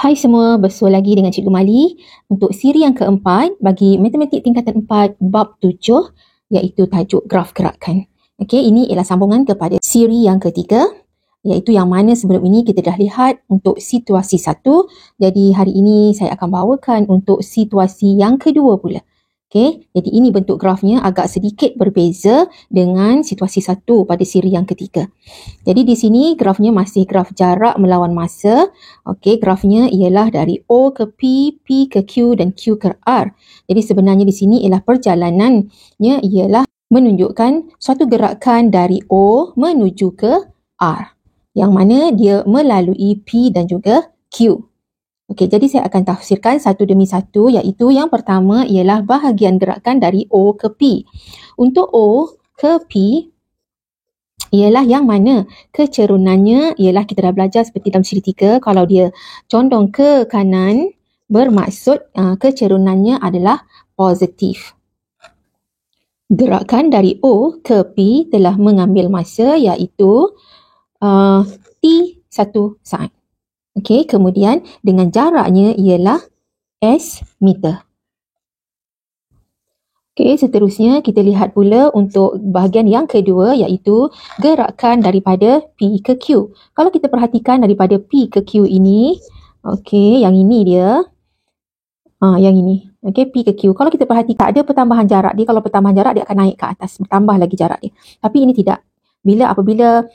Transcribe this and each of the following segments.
Hai semua, bersua lagi dengan Cikgu Mali untuk siri yang keempat bagi matematik tingkatan 4 bab 7 iaitu tajuk graf gerakan. Okey, ini ialah sambungan kepada siri yang ketiga iaitu yang mana sebelum ini kita dah lihat untuk situasi 1. Jadi hari ini saya akan bawakan untuk situasi yang kedua pula. Okey, jadi ini bentuk grafnya agak sedikit berbeza dengan situasi 1 pada siri yang ketiga. Jadi di sini grafnya masih graf jarak melawan masa. Okey, grafnya ialah dari O ke P, P ke Q dan Q ke R. Jadi sebenarnya di sini ialah perjalanannya ialah menunjukkan suatu gerakan dari O menuju ke R. Yang mana dia melalui P dan juga Q. Okey, jadi saya akan tafsirkan satu demi satu iaitu yang pertama ialah bahagian gerakan dari O ke P. Untuk O ke P ialah yang mana kecerunannya ialah kita dah belajar seperti dalam siri 3 kalau dia condong ke kanan bermaksud kecerunannya adalah positif. Gerakan dari O ke P telah mengambil masa iaitu T1 saat. Okey, kemudian dengan jaraknya ialah S meter. Okey, seterusnya kita lihat pula untuk bahagian yang kedua iaitu gerakan daripada P ke Q. Kalau kita perhatikan daripada P ke Q ini, okey, yang ini dia. Yang ini. Okey, P ke Q. Kalau kita perhatikan ada pertambahan jarak dia, kalau pertambahan jarak dia akan naik ke atas, bertambah lagi jarak dia. Tapi ini tidak. Apabila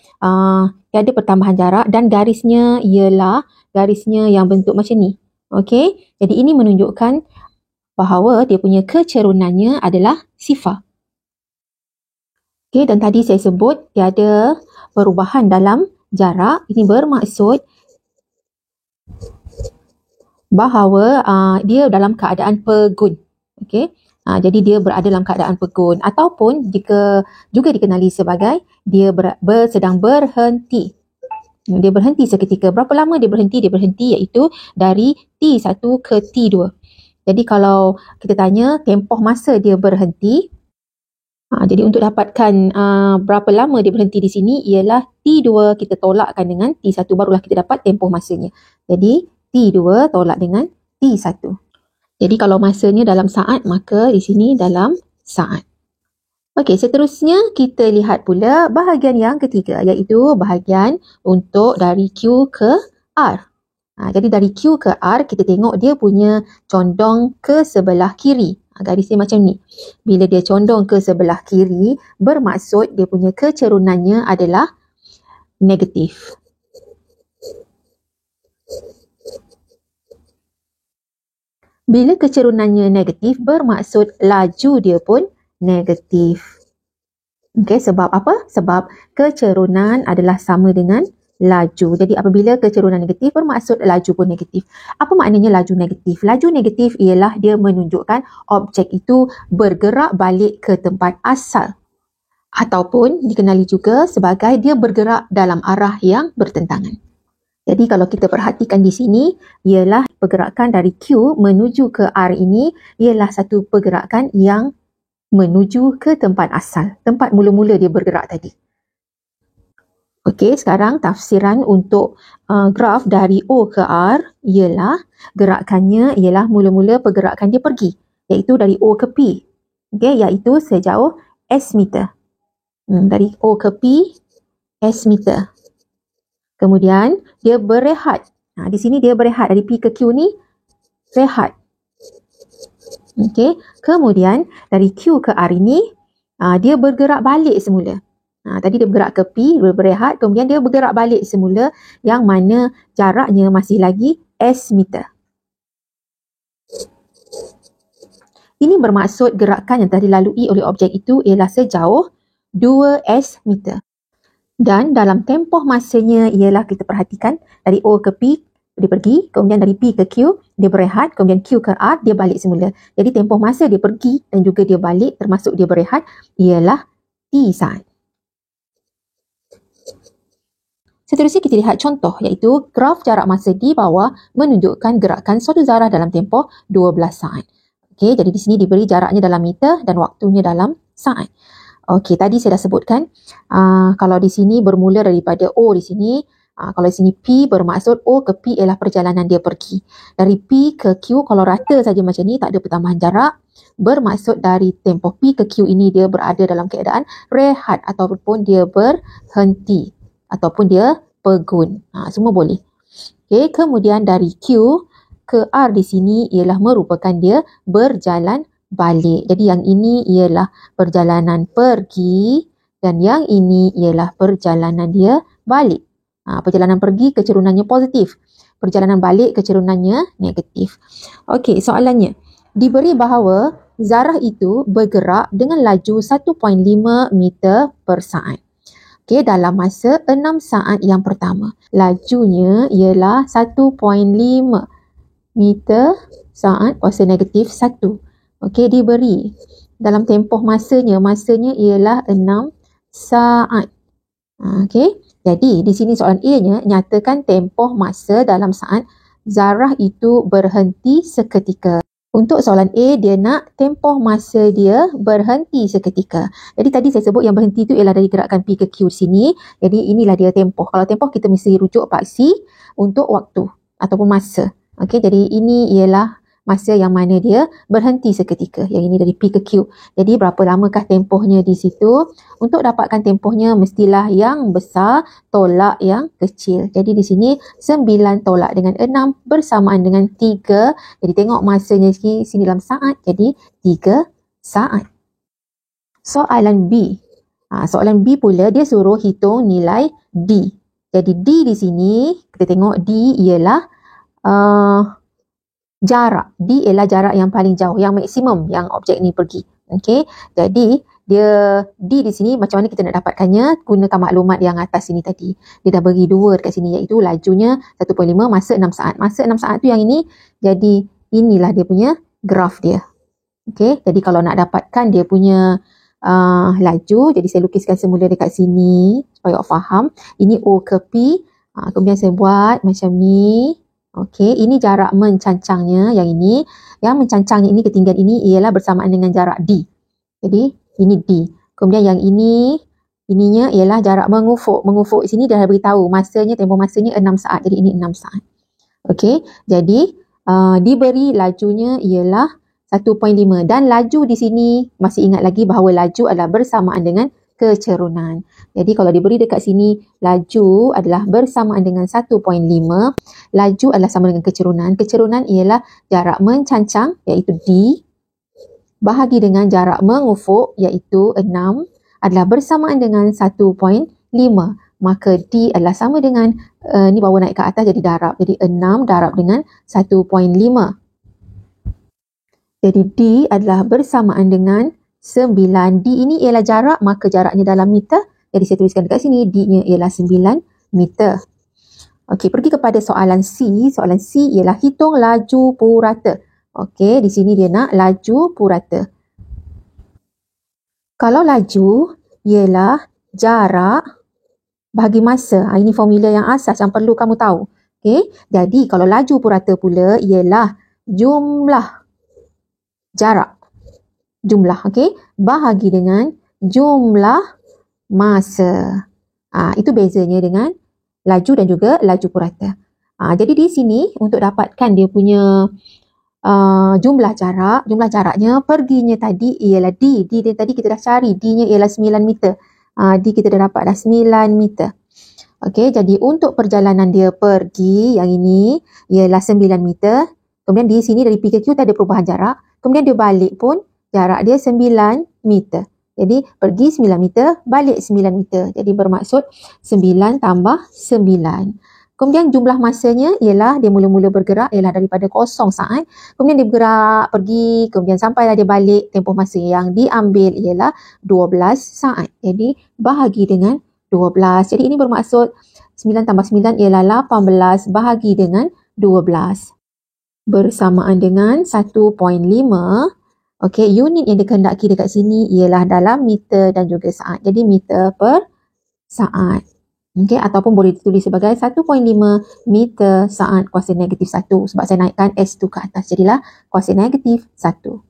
ada pertambahan jarak dan garisnya ialah garisnya yang bentuk macam ni. Okey, jadi ini menunjukkan bahawa dia punya kecerunannya adalah sifar. Okey, dan tadi saya sebut dia ada perubahan dalam jarak. Ini bermaksud bahawa dia dalam keadaan pegun. Okey, jadi dia berada dalam keadaan pegun ataupun jika juga dikenali sebagai dia sedang berhenti. Dia berhenti seketika. Berapa lama dia berhenti? Dia berhenti iaitu dari T1 ke T2. Jadi kalau kita tanya tempoh masa dia berhenti, jadi untuk dapatkan berapa lama dia berhenti di sini ialah T2 kita tolakkan dengan T1 barulah kita dapat tempoh masanya. Jadi T2 tolak dengan T1. Jadi kalau masanya dalam saat maka di sini dalam saat. Okey, seterusnya kita lihat pula bahagian yang ketiga iaitu bahagian untuk dari Q ke R. Jadi dari Q ke R kita tengok dia punya condong ke sebelah kiri. Garisnya macam ni. Bila dia condong ke sebelah kiri bermaksud dia punya kecerunannya adalah negatif. Bila kecerunannya negatif bermaksud laju dia pun negatif. Okey, sebab apa? Sebab kecerunan adalah sama dengan laju. Jadi apabila kecerunan negatif bermaksud laju pun negatif. Apa maknanya laju negatif? Laju negatif ialah dia menunjukkan objek itu bergerak balik ke tempat asal. Ataupun dikenali juga sebagai dia bergerak dalam arah yang bertentangan. Jadi kalau kita perhatikan di sini ialah pergerakan dari Q menuju ke R ini ialah satu pergerakan yang menuju ke tempat asal. Tempat mula-mula dia bergerak tadi. Okey, sekarang tafsiran untuk graf dari O ke R ialah gerakannya ialah mula-mula pergerakan dia pergi iaitu dari O ke P. Okey, iaitu sejauh S meter. Dari O ke P S meter. Kemudian dia berehat. Di sini dia berehat dari P ke Q ni rehat. Okey, kemudian dari Q ke R ini dia bergerak balik semula. Tadi dia bergerak ke P, dia berehat, kemudian dia bergerak balik semula yang mana jaraknya masih lagi S meter. Ini bermaksud gerakan yang telah dilalui oleh objek itu ialah sejauh 2S meter. Dan dalam tempoh masanya ialah kita perhatikan dari O ke P dia pergi, kemudian dari P ke Q dia berehat, kemudian Q ke R dia balik semula. Jadi tempoh masa dia pergi dan juga dia balik termasuk dia berehat ialah T saat. Seterusnya kita lihat contoh iaitu graf jarak masa di bawah menunjukkan gerakan suatu zarah dalam tempoh 12 saat. Okey, jadi di sini diberi jaraknya dalam meter dan waktunya dalam saat. Okey, tadi saya dah sebutkan kalau di sini bermula daripada O di sini Kalau di sini P bermaksud O ke P ialah perjalanan dia pergi. Dari P ke Q, kalau rata saja macam ni, tak ada pertambahan jarak, bermaksud dari tempoh P ke Q ini dia berada dalam keadaan rehat ataupun dia berhenti ataupun dia pegun. Semua boleh. Okay, kemudian dari Q ke R di sini ialah merupakan dia berjalan balik. Jadi yang ini ialah perjalanan pergi dan yang ini ialah perjalanan dia balik. Perjalanan pergi kecerunannya positif. Perjalanan balik kecerunannya negatif. Okey, soalannya. Diberi bahawa zarah itu bergerak dengan laju 1.5 meter per saat. Okey, dalam masa 6 saat yang pertama. Lajunya ialah 1.5 meter saat kuasa negatif 1. Okey, diberi dalam tempoh masanya ialah 6 saat. Okey. Jadi, di sini soalan A-nya, nyatakan tempoh masa dalam saat zarah itu berhenti seketika. Untuk soalan A, dia nak tempoh masa dia berhenti seketika. Jadi, tadi saya sebut yang berhenti itu ialah dari gerakan P ke Q sini. Jadi, inilah dia tempoh. Kalau tempoh, kita mesti rujuk paksi untuk waktu ataupun masa. Okey, jadi ini ialah masa yang mana dia berhenti seketika. Yang ini dari P ke Q. Jadi berapa lamakah tempohnya di situ? Untuk dapatkan tempohnya mestilah yang besar tolak yang kecil. Jadi di sini 9 tolak dengan 6 bersamaan dengan 3. Jadi tengok masanya sini dalam saat. Jadi 3 saat. Soalan B. Soalan B pula dia suruh hitung nilai D. Jadi D di sini kita tengok D ialah jarak. D ialah jarak yang paling jauh, yang maksimum yang objek ni pergi. Okey. Jadi dia D di sini macam mana kita nak dapatkannya? Gunakan maklumat yang atas sini tadi. Dia dah bagi 2 dekat sini iaitu lajunya 1.5 masa 6 saat. Masa 6 saat tu yang ini. Jadi inilah dia punya graf dia. Okey. Jadi kalau nak dapatkan dia punya laju, jadi saya lukiskan semula dekat sini supaya awak faham. Ini O ke P. Kemudian saya buat macam ni. Okey, ini jarak mencancangnya yang ini. Yang mencancangnya ini, ketinggian ini ialah bersamaan dengan jarak D. Jadi, ini D. Kemudian yang ininya ialah jarak mengufuk. Mengufuk sini dah beritahu masanya, tempoh masanya 6 saat. Jadi, ini 6 saat. Okey, jadi diberi lajunya ialah 1.5. Dan laju di sini, masih ingat lagi bahawa laju adalah bersamaan dengan kecerunan. Jadi kalau diberi dekat sini, laju adalah bersamaan dengan 1.5. Laju adalah sama dengan kecerunan. Kecerunan ialah jarak mencancang iaitu D bahagi dengan jarak mengufuk iaitu 6 adalah bersamaan dengan 1.5. Maka D adalah sama dengan, ni bawa naik ke atas jadi darab. Jadi 6 darab dengan 1.5. Jadi D adalah bersamaan dengan 9. D ini ialah jarak, maka jaraknya dalam meter. Jadi saya tuliskan dekat sini, D-nya ialah 9 meter. Okey, pergi kepada soalan C. Soalan C ialah hitung laju purata. Okey, di sini dia nak laju purata. Kalau laju ialah jarak bahagi masa. Ini formula yang asas yang perlu kamu tahu. Okey, jadi kalau laju purata pula ialah jumlah jarak. Jumlah, okey, bahagi dengan jumlah masa. Itu bezanya dengan laju dan juga laju purata. Jadi di sini untuk dapatkan dia punya jumlah jaraknya perginya tadi ialah D. D tadi kita dah cari, D-nya ialah 9 meter. D kita dah dapat dah 9 meter. Okey, jadi untuk perjalanan dia pergi yang ini ialah 9 meter. Kemudian di sini dari P ke Q tak ada perubahan jarak. Kemudian dia balik pun jarak dia 9 meter. Jadi pergi 9 meter, balik 9 meter. Jadi bermaksud 9 tambah 9. Kemudian jumlah masanya ialah dia mula-mula bergerak ialah daripada 0 saat. Kemudian dia bergerak, pergi, kemudian sampailah dia balik. Tempoh masa yang diambil ialah 12 saat. Jadi bahagi dengan 12. Jadi ini bermaksud 9 tambah 9 ialah 18 bahagi dengan 12. Bersamaan dengan 1.5. Okey, unit yang dikehendaki dekat sini ialah dalam meter dan juga saat. Jadi meter per saat. Okey, ataupun boleh ditulis sebagai 1.5 meter saat kuasa negatif 1. Sebab saya naikkan S tu ke atas. Jadilah kuasa negatif 1.